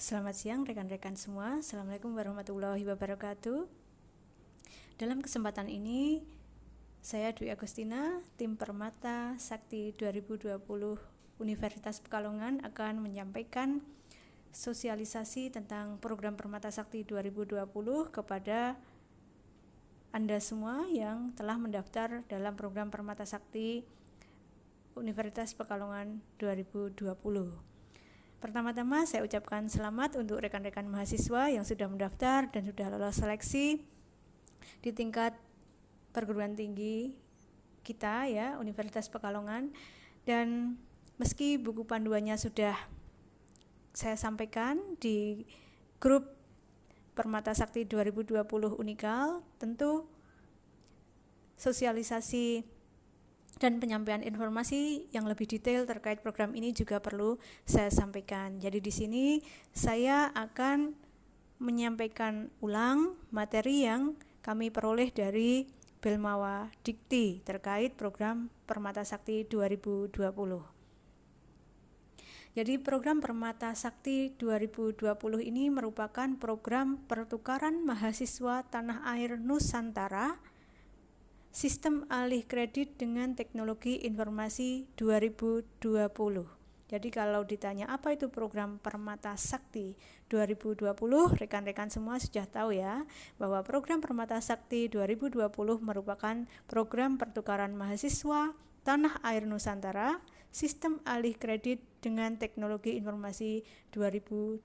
Selamat siang rekan-rekan semua. Assalamualaikum warahmatullahi wabarakatuh. Dalam kesempatan ini, saya Dwi Agustina, tim Permata Sakti 2020 Universitas Pekalongan akan menyampaikan sosialisasi tentang program Permata Sakti 2020 kepada Anda semua yang telah mendaftar dalam program Permata Sakti Universitas Pekalongan 2020. Pertama-tama saya ucapkan selamat untuk rekan-rekan mahasiswa yang sudah mendaftar dan sudah lolos seleksi di tingkat perguruan tinggi kita ya, Universitas Pekalongan. Dan meski buku panduannya sudah saya sampaikan di grup Permata Sakti 2020 Unikal, tentu sosialisasi dan penyampaian informasi yang lebih detail terkait program ini juga perlu saya sampaikan. Jadi di sini saya akan menyampaikan ulang materi yang kami peroleh dari Belmawa Dikti terkait program Permata Sakti 2020. Jadi program Permata Sakti 2020 ini merupakan program pertukaran mahasiswa tanah air Nusantara Sistem Alih Kredit dengan Teknologi Informasi 2020. Jadi kalau ditanya apa itu program Permata Sakti 2020, rekan-rekan semua sudah tahu ya, bahwa program Permata Sakti 2020 merupakan program pertukaran mahasiswa tanah air Nusantara Sistem Alih Kredit dengan Teknologi Informasi 2020.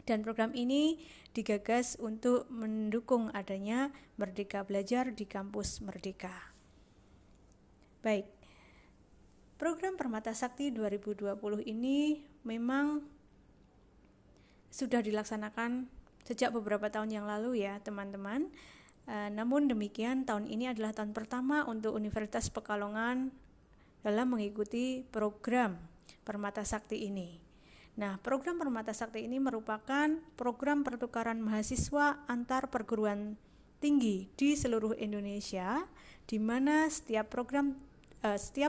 Dan program ini digagas untuk mendukung adanya Merdeka Belajar di Kampus Merdeka. Baik, program Permata Sakti 2020 ini memang sudah dilaksanakan sejak beberapa tahun yang lalu ya teman-teman. Namun demikian tahun ini adalah tahun pertama untuk Universitas Pekalongan dalam mengikuti program Permata Sakti ini. Nah, program Permata Sakti ini merupakan program pertukaran mahasiswa antar perguruan tinggi di seluruh Indonesia, di mana setiap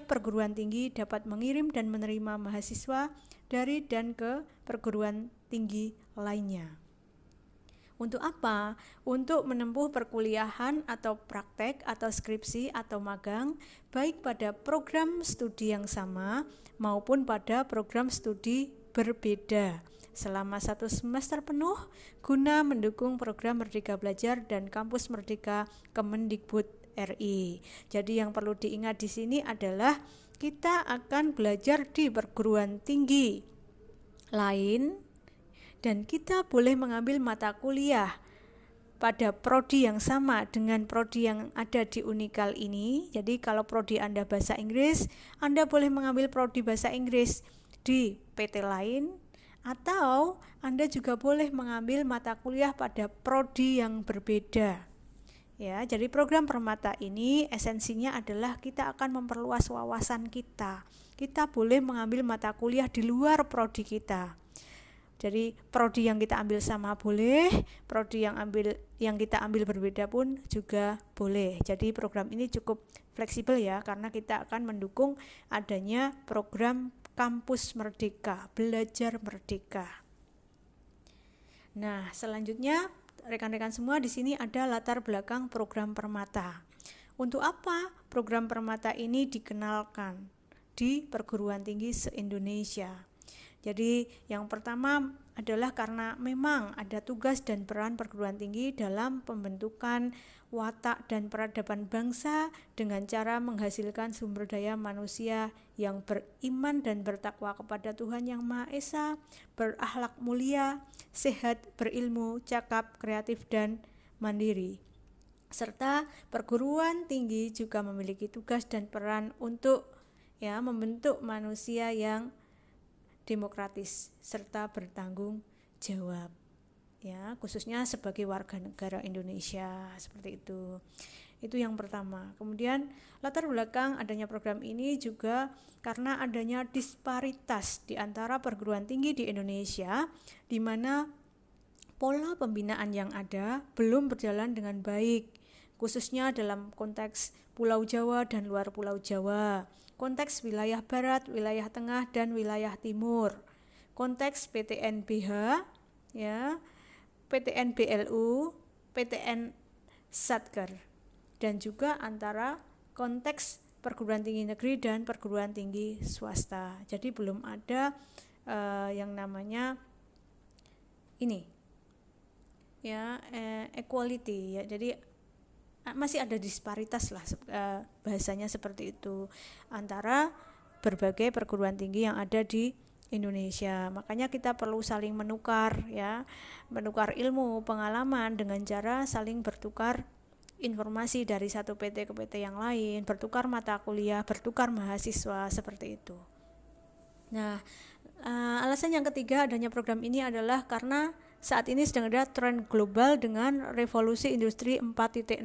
perguruan tinggi dapat mengirim dan menerima mahasiswa dari dan ke perguruan tinggi lainnya. Untuk apa? Untuk menempuh perkuliahan atau praktek atau skripsi atau magang, baik pada program studi yang sama maupun pada program studi berbeda selama 1 semester penuh guna mendukung program Merdeka Belajar dan Kampus Merdeka Kemendikbud RI. Jadi yang perlu diingat di sini adalah kita akan belajar di perguruan tinggi lain dan kita boleh mengambil mata kuliah pada prodi yang sama dengan prodi yang ada di Unikal ini. Jadi kalau prodi Anda bahasa Inggris, Anda boleh mengambil prodi bahasa Inggris di PT lain, atau Anda juga boleh mengambil mata kuliah pada prodi yang berbeda. Ya, jadi program Permata ini esensinya adalah kita akan memperluas wawasan kita. Kita boleh mengambil mata kuliah di luar prodi kita. Jadi prodi yang kita ambil sama boleh, prodi yang kita ambil berbeda pun juga boleh. Jadi program ini cukup fleksibel ya, karena kita akan mendukung adanya program Kampus Merdeka, Belajar Merdeka. Nah, selanjutnya rekan-rekan semua di sini ada latar belakang program Permata. Untuk apa program Permata ini dikenalkan di perguruan tinggi se-Indonesia? Jadi yang pertama adalah karena memang ada tugas dan peran perguruan tinggi dalam pembentukan watak dan peradaban bangsa dengan cara menghasilkan sumber daya manusia yang beriman dan bertakwa kepada Tuhan Yang Maha Esa, berakhlak mulia, sehat, berilmu, cakap, kreatif, dan mandiri. Serta perguruan tinggi juga memiliki tugas dan peran untuk membentuk manusia yang demokratis serta bertanggung jawab, ya, khususnya sebagai warga negara Indonesia, seperti itu. Itu yang pertama. Kemudian latar belakang adanya program ini juga karena adanya disparitas di antara perguruan tinggi di Indonesia, di mana pola pembinaan yang ada belum berjalan dengan baik, khususnya dalam konteks Pulau Jawa dan luar Pulau Jawa, konteks wilayah barat, wilayah tengah, dan wilayah timur. konteks PTN-BH, ya, PTN-BLU, PTN Satker, dan juga antara konteks perguruan tinggi negeri dan perguruan tinggi swasta. Jadi belum ada yang namanya ini, ya, equality, ya. Jadi masih ada disparitas lah, bahasanya seperti itu, antara berbagai perguruan tinggi yang ada di Indonesia. Makanya kita perlu saling menukar, ya, menukar ilmu, pengalaman dengan cara saling bertukar informasi dari satu PT ke PT yang lain, bertukar mata kuliah, bertukar mahasiswa, seperti itu. Nah, alasan yang ketiga adanya program ini adalah karena saat ini sedang ada tren global dengan revolusi industri 4.0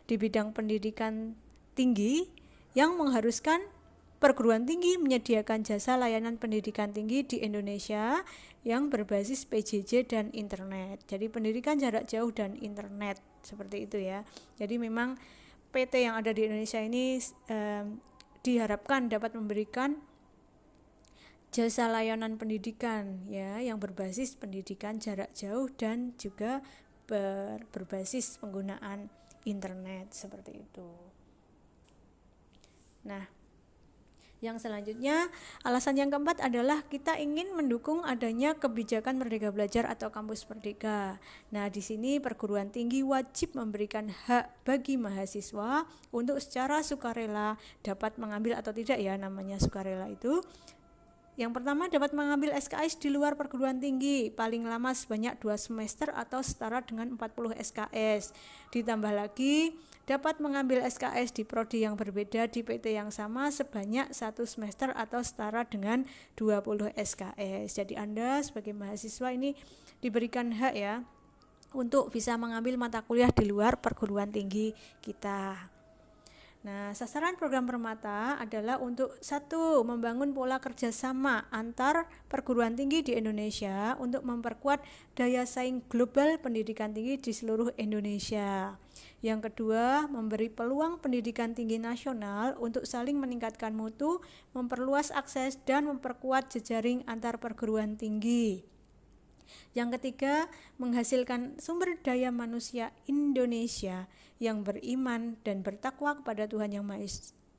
di bidang pendidikan tinggi yang mengharuskan perguruan tinggi menyediakan jasa layanan pendidikan tinggi di Indonesia yang berbasis PJJ dan internet. Jadi pendidikan jarak jauh dan internet, seperti itu ya. Jadi memang PT yang ada di Indonesia ini diharapkan dapat memberikan jasa layanan pendidikan, ya, yang berbasis pendidikan jarak jauh dan juga berbasis penggunaan internet, seperti itu. Nah, yang selanjutnya, alasan yang keempat adalah kita ingin mendukung adanya kebijakan Merdeka Belajar atau Kampus Merdeka. Nah, di sini perguruan tinggi wajib memberikan hak bagi mahasiswa untuk secara sukarela dapat mengambil atau tidak, ya, namanya sukarela itu. Yang pertama, dapat mengambil SKS di luar perguruan tinggi paling lama sebanyak 2 semester atau setara dengan 40 SKS. Ditambah lagi, dapat mengambil SKS di prodi yang berbeda di PT yang sama sebanyak 1 semester atau setara dengan 20 SKS. Jadi Anda sebagai mahasiswa ini diberikan hak, ya, untuk bisa mengambil mata kuliah di luar perguruan tinggi kita. Nah, sasaran program Permata adalah untuk 1. Membangun pola kerjasama antar perguruan tinggi di Indonesia untuk memperkuat daya saing global pendidikan tinggi di seluruh Indonesia. Yang kedua, memberi peluang pendidikan tinggi nasional untuk saling meningkatkan mutu, memperluas akses, dan memperkuat jejaring antar perguruan tinggi. Yang ketiga, menghasilkan sumber daya manusia Indonesia yang beriman dan bertakwa kepada Tuhan Yang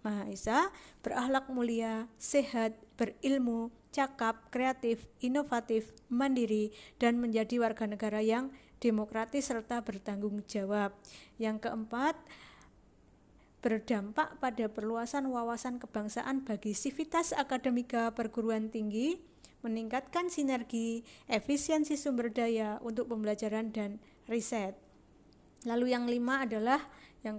Maha Esa, berakhlak mulia, sehat, berilmu, cakap, kreatif, inovatif, mandiri, dan menjadi warga negara yang demokratis serta bertanggung jawab. Yang keempat, berdampak pada perluasan wawasan kebangsaan bagi sivitas akademika perguruan tinggi, meningkatkan sinergi, efisiensi sumber daya untuk pembelajaran dan riset. Lalu yang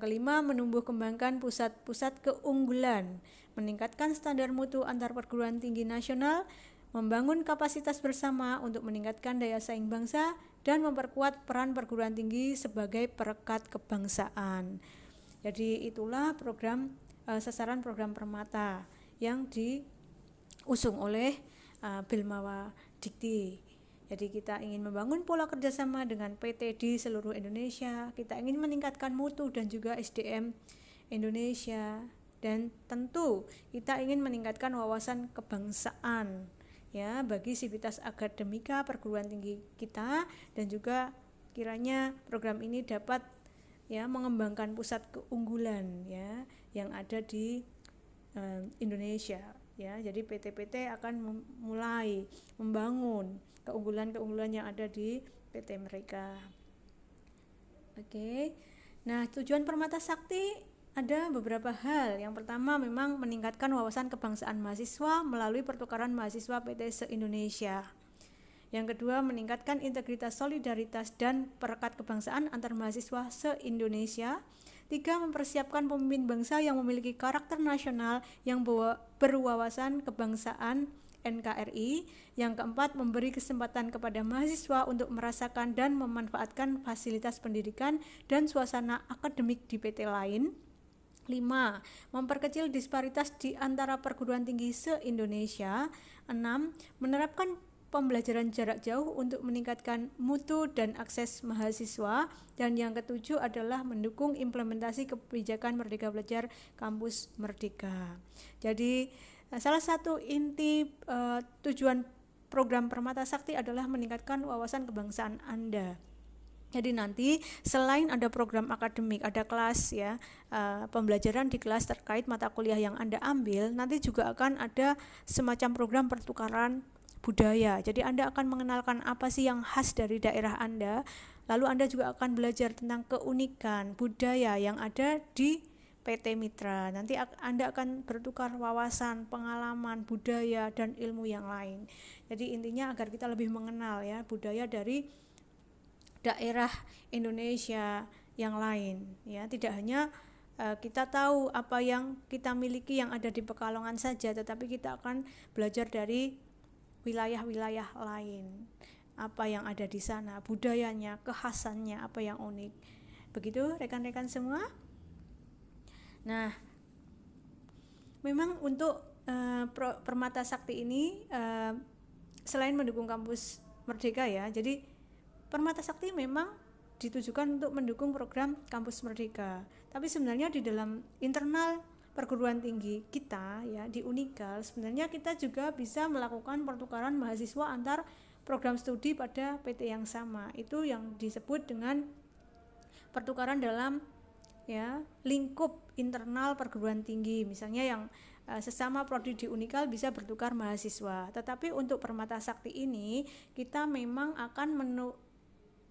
kelima, menumbuh kembangkan pusat-pusat keunggulan, meningkatkan standar mutu antar perguruan tinggi nasional, membangun kapasitas bersama untuk meningkatkan daya saing bangsa, dan memperkuat peran perguruan tinggi sebagai perekat kebangsaan. Jadi itulah sasaran program Permata yang diusung oleh Bilmawa Dikti. Jadi kita ingin membangun pola kerjasama dengan PT di seluruh Indonesia. Kita ingin meningkatkan mutu dan juga SDM Indonesia, dan tentu kita ingin meningkatkan wawasan kebangsaan, ya, bagi sivitas akademika perguruan tinggi kita, dan juga kiranya program ini dapat, ya, mengembangkan pusat keunggulan, ya, yang ada di Indonesia, ya. Jadi PT-PT akan mulai membangun keunggulan-keunggulan yang ada di PT mereka. Oke. Nah, tujuan Permata Sakti ada beberapa hal. Yang pertama memang meningkatkan wawasan kebangsaan mahasiswa melalui pertukaran mahasiswa PT se-Indonesia. Yang kedua, meningkatkan integritas, solidaritas, dan perekat kebangsaan antar mahasiswa se-Indonesia. 3. Mempersiapkan pemimpin bangsa yang memiliki karakter nasional yang berwawasan kebangsaan NKRI. Yang keempat, memberi kesempatan kepada mahasiswa untuk merasakan dan memanfaatkan fasilitas pendidikan dan suasana akademik di PT lain. 5. Memperkecil disparitas di antara perguruan tinggi se-Indonesia. 6. Menerapkan pembelajaran jarak jauh untuk meningkatkan mutu dan akses mahasiswa. Dan yang ketujuh adalah mendukung implementasi kebijakan Merdeka Belajar Kampus Merdeka. Jadi salah satu inti tujuan program Permata Sakti adalah meningkatkan wawasan kebangsaan Anda. Jadi nanti selain ada program akademik, ada kelas ya, pembelajaran di kelas terkait mata kuliah yang Anda ambil, nanti juga akan ada semacam program pertukaran budaya. Jadi Anda akan mengenalkan apa sih yang khas dari daerah Anda, lalu Anda juga akan belajar tentang keunikan budaya yang ada di PT Mitra. Nanti Anda akan bertukar wawasan, pengalaman, budaya, dan ilmu yang lain. Jadi intinya agar kita lebih mengenal ya budaya dari daerah Indonesia yang lain ya, tidak hanya kita tahu apa yang kita miliki yang ada di Pekalongan saja, tetapi kita akan belajar dari wilayah-wilayah lain, apa yang ada di sana, budayanya, kekhasannya, apa yang unik. Begitu rekan-rekan semua. Nah, memang untuk Permata Sakti ini selain mendukung kampus Merdeka ya, jadi Permata Sakti memang ditujukan untuk mendukung program Kampus Merdeka. Tapi sebenarnya di dalam internal perguruan tinggi kita ya, di Unikal, sebenarnya kita juga bisa melakukan pertukaran mahasiswa antar program studi pada PT yang sama. Itu yang disebut dengan pertukaran dalam ya lingkup internal perguruan tinggi. Misalnya yang sesama prodi di Unikal bisa bertukar mahasiswa. Tetapi untuk Permata Sakti ini kita memang akan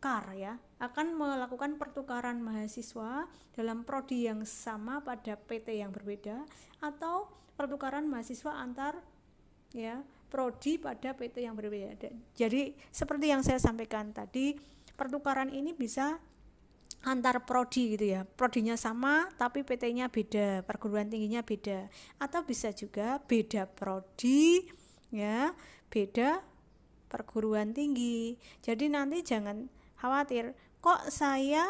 akan melakukan pertukaran mahasiswa dalam prodi yang sama pada PT yang berbeda, atau pertukaran mahasiswa antar ya prodi pada PT yang berbeda. Jadi seperti yang saya sampaikan tadi, pertukaran ini bisa antar prodi gitu ya, prodinya sama tapi PT-nya beda, perguruan tingginya beda, atau bisa juga beda prodi ya, beda perguruan tinggi. Jadi nanti jangan khawatir, kok saya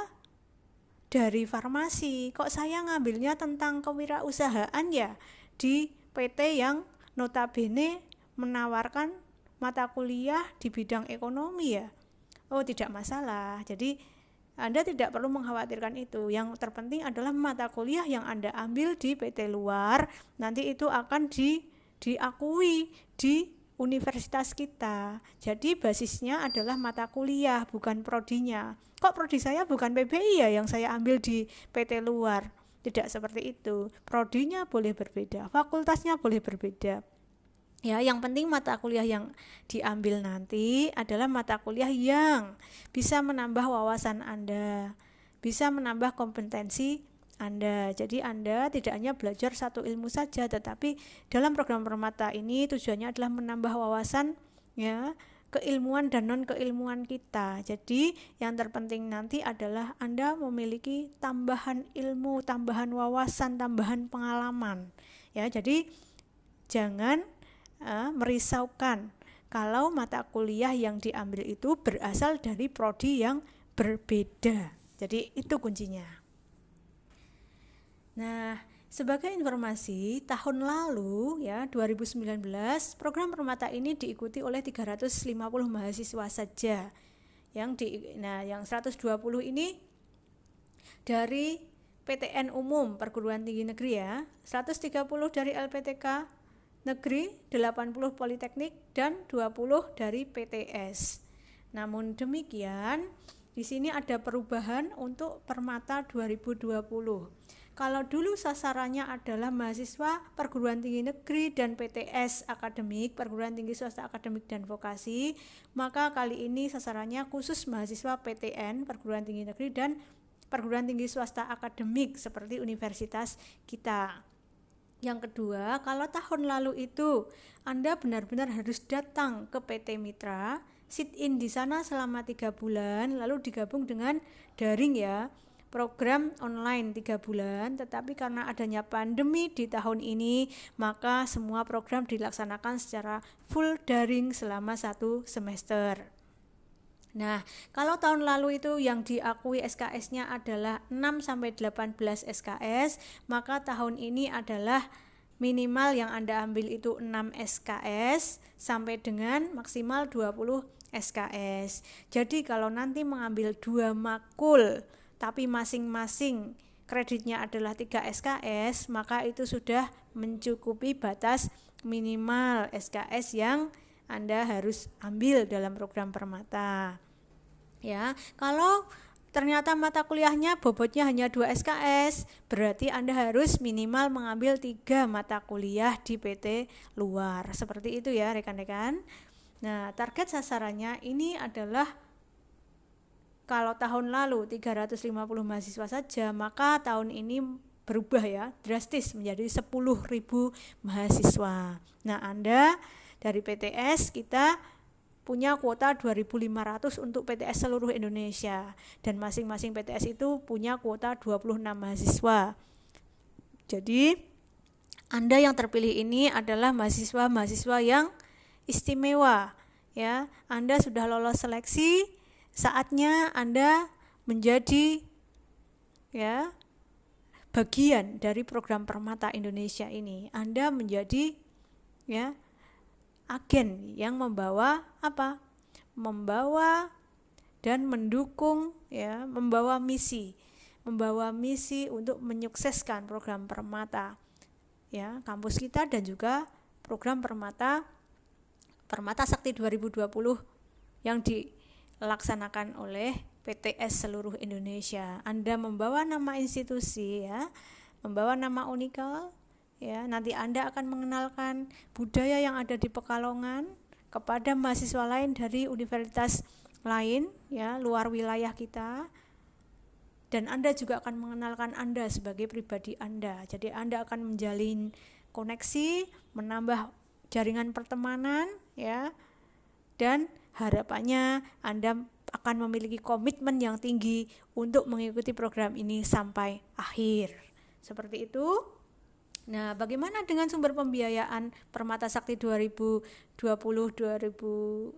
dari farmasi, kok saya ngambilnya tentang kewirausahaan ya di PT yang notabene menawarkan mata kuliah di bidang ekonomi ya. Oh, tidak masalah. Jadi Anda tidak perlu mengkhawatirkan itu. Yang terpenting adalah mata kuliah yang Anda ambil di PT luar nanti itu akan diakui di universitas kita. Jadi basisnya adalah mata kuliah, bukan prodinya. Kok prodi saya bukan PBI ya yang saya ambil di PT luar? Tidak seperti itu. Prodinya boleh berbeda, fakultasnya boleh berbeda. Ya, yang penting mata kuliah yang diambil nanti adalah mata kuliah yang bisa menambah wawasan Anda, bisa menambah kompetensi Anda. Jadi Anda tidak hanya belajar satu ilmu saja, tetapi dalam program Permata ini tujuannya adalah menambah wawasan ya, keilmuan dan non keilmuan kita. Jadi yang terpenting nanti adalah Anda memiliki tambahan ilmu, tambahan wawasan, tambahan pengalaman. Ya, jadi jangan merisaukan kalau mata kuliah yang diambil itu berasal dari prodi yang berbeda. Jadi itu kuncinya. Nah, sebagai informasi, tahun lalu ya 2019 program Permata ini diikuti oleh 350 mahasiswa saja. Yang 120 ini dari PTN umum perguruan tinggi negeri ya, 130 dari LPTK negeri, 80 politeknik dan 20 dari PTS. Namun demikian, di sini ada perubahan untuk Permata 2020. Kalau dulu sasarannya adalah mahasiswa perguruan tinggi negeri dan PTS akademik, perguruan tinggi swasta akademik dan vokasi, maka kali ini sasarannya khusus mahasiswa PTN, perguruan tinggi negeri dan perguruan tinggi swasta akademik seperti universitas kita. Yang kedua, kalau tahun lalu itu Anda benar-benar harus datang ke PT Mitra, sit in di sana selama 3 bulan, lalu digabung dengan daring ya, program online 3 bulan, tetapi karena adanya pandemi di tahun ini, maka semua program dilaksanakan secara full daring selama 1 semester. Nah, kalau tahun lalu itu yang diakui SKS-nya adalah 6-18 SKS, maka tahun ini adalah minimal yang Anda ambil itu 6 SKS sampai dengan maksimal 20 SKS. Jadi kalau nanti mengambil 2 makul tapi masing-masing kreditnya adalah 3 SKS, maka itu sudah mencukupi batas minimal SKS yang Anda harus ambil dalam program Permata. Ya, kalau ternyata mata kuliahnya bobotnya hanya 2 SKS, berarti Anda harus minimal mengambil 3 mata kuliah di PT luar. Seperti itu ya rekan-rekan. Nah, target sasarannya ini adalah kalau tahun lalu 350 mahasiswa saja, maka tahun ini berubah ya, drastis menjadi 10.000 mahasiswa. Nah, Anda dari PTS kita punya kuota 2.500 untuk PTS seluruh Indonesia, dan masing-masing PTS itu punya kuota 26 mahasiswa. Jadi Anda yang terpilih ini adalah mahasiswa-mahasiswa yang istimewa ya. Anda sudah lolos seleksi, saatnya Anda menjadi ya bagian dari program Permata Indonesia ini. Anda menjadi ya agen yang membawa apa? Membawa dan mendukung ya, membawa misi untuk menyukseskan program Permata ya, kampus kita dan juga program Permata Sakti 2020 yang dilaksanakan oleh PTS seluruh Indonesia. Anda membawa nama institusi ya, membawa nama Unikal ya, nanti Anda akan mengenalkan budaya yang ada di Pekalongan kepada mahasiswa lain dari universitas lain ya, luar wilayah kita. Dan Anda juga akan mengenalkan Anda sebagai pribadi Anda. Jadi Anda akan menjalin koneksi, menambah jaringan pertemanan ya. Dan harapannya Anda akan memiliki komitmen yang tinggi untuk mengikuti program ini sampai akhir. Seperti itu. Nah, bagaimana dengan sumber pembiayaan Permata Sakti 2020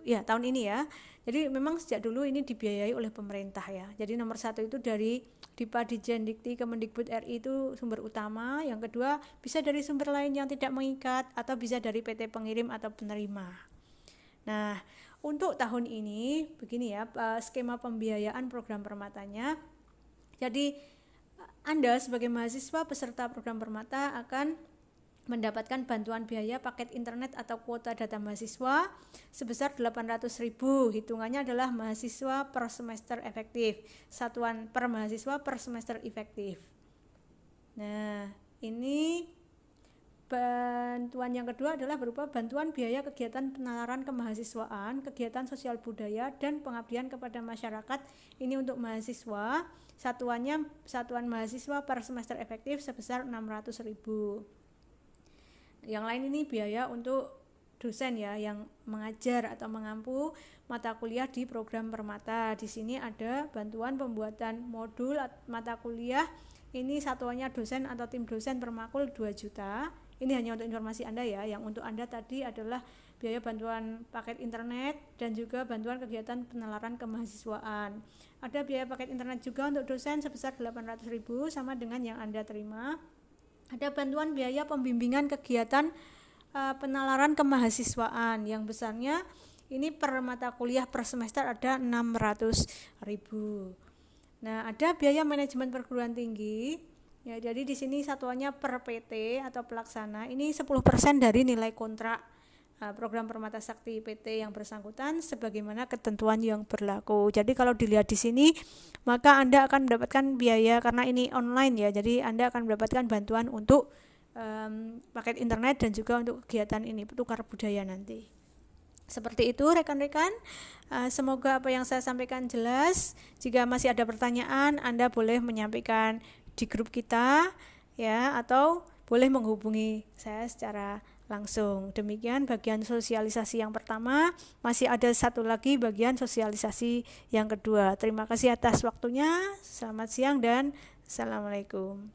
ya, tahun ini ya. Jadi memang sejak dulu ini dibiayai oleh pemerintah ya. Jadi nomor 1 itu dari Dipa Ditjen Dikti Kemendikbud RI itu sumber utama. Yang kedua bisa dari sumber lain yang tidak mengikat atau bisa dari PT pengirim atau penerima. Nah, untuk tahun ini begini ya, skema pembiayaan program Permatanya. Jadi Anda sebagai mahasiswa peserta program Permata akan mendapatkan bantuan biaya paket internet atau kuota data mahasiswa sebesar 800.000. Hitungannya adalah mahasiswa per semester efektif, satuan per mahasiswa per semester efektif. Nah, ini bantuan yang kedua adalah berupa bantuan biaya kegiatan penalaran kemahasiswaan, kegiatan sosial budaya, dan pengabdian kepada masyarakat. Ini untuk mahasiswa, satuan mahasiswa per semester efektif sebesar 600.000. Yang lain ini biaya untuk dosen ya, yang mengajar atau mengampu mata kuliah di program Permata. Di sini ada bantuan pembuatan modul mata kuliah. Ini satuannya dosen atau tim dosen per makul 2 juta. Ini hanya untuk informasi Anda ya. Yang untuk Anda tadi adalah biaya bantuan paket internet dan juga bantuan kegiatan penalaran kemahasiswaan. Ada biaya paket internet juga untuk dosen sebesar 800.000 sama dengan yang Anda terima. Ada bantuan biaya pembimbingan kegiatan penalaran kemahasiswaan yang besarnya ini per mata kuliah per semester ada 600.000. Nah, ada biaya manajemen perguruan tinggi. Ya, jadi di sini satuannya per PT atau pelaksana. Ini 10% dari nilai kontrak program Permata Sakti PT yang bersangkutan sebagaimana ketentuan yang berlaku. Jadi kalau dilihat di sini, maka Anda akan mendapatkan biaya karena ini online ya. Jadi Anda akan mendapatkan bantuan untuk paket internet dan juga untuk kegiatan ini tukar budaya nanti. Seperti itu rekan-rekan, semoga apa yang saya sampaikan jelas. Jika masih ada pertanyaan, Anda boleh menyampaikan di grup kita ya, atau boleh menghubungi saya secara langsung. Demikian bagian sosialisasi yang pertama. Masih ada satu lagi bagian sosialisasi yang kedua. Terima kasih atas waktunya. Selamat siang dan assalamualaikum.